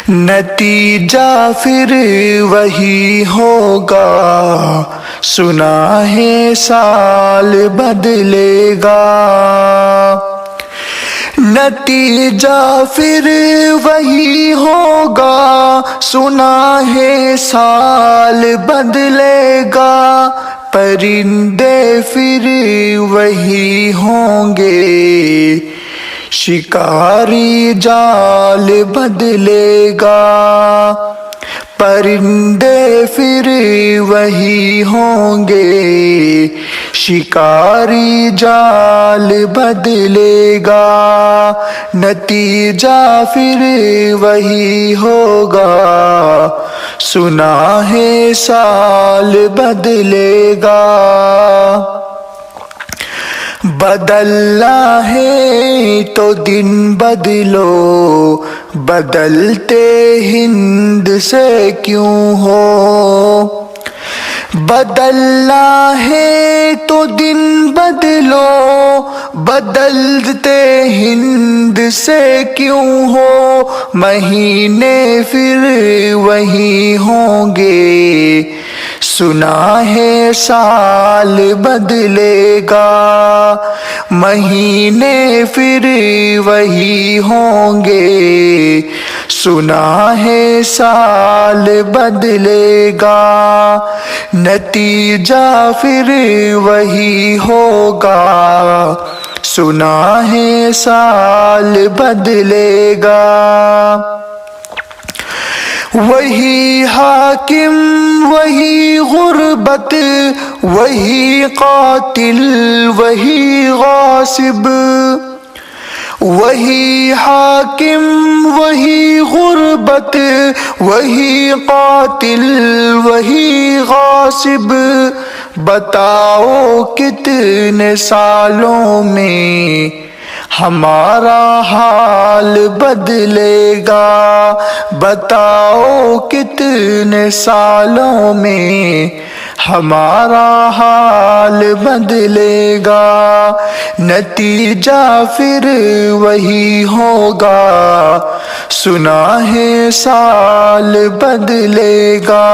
نتیجہ پھر وہی ہوگا، سنا ہے سال بدلے گا۔ نتیجہ پھر وہی ہوگا، سنا ہے سال بدلے گا۔ پرندے پھر وہی ہوں گے، شکاری جال بدلے گا۔ پرندے پھر وہی ہوں گے، شکاری جال بدلے گا۔ نتیجہ پھر وہی ہوگا، سنا ہے سال بدلے گا۔ بدلنا ہے تو دن بدلو، بدلتے ہند سے کیوں ہو۔ بدلنا ہے تو دن بدلو، بدلتے ہند سے کیوں ہو۔ مہینے پھر وہی ہوں گے، سنا ہے سال بدلے گا۔ مہینے پھر وہی ہوں گے، سنا ہے سال بدلے گا۔ نتیجہ پھر وہی ہوگا، سنا ہے سال بدلے گا۔ وہی حاکم وہی غربت، وہی قاتل وہی غاصب۔ وہی حاکم وہی غربت، وہی قاتل وہی غاصب۔ بتاؤ کتنے سالوں میں ہمارا حال بدلے گا۔ بتاؤ کتنے سالوں میں ہمارا حال بدلے گا۔ نتیجہ پھر وہی ہوگا، سنا ہے سال بدلے گا۔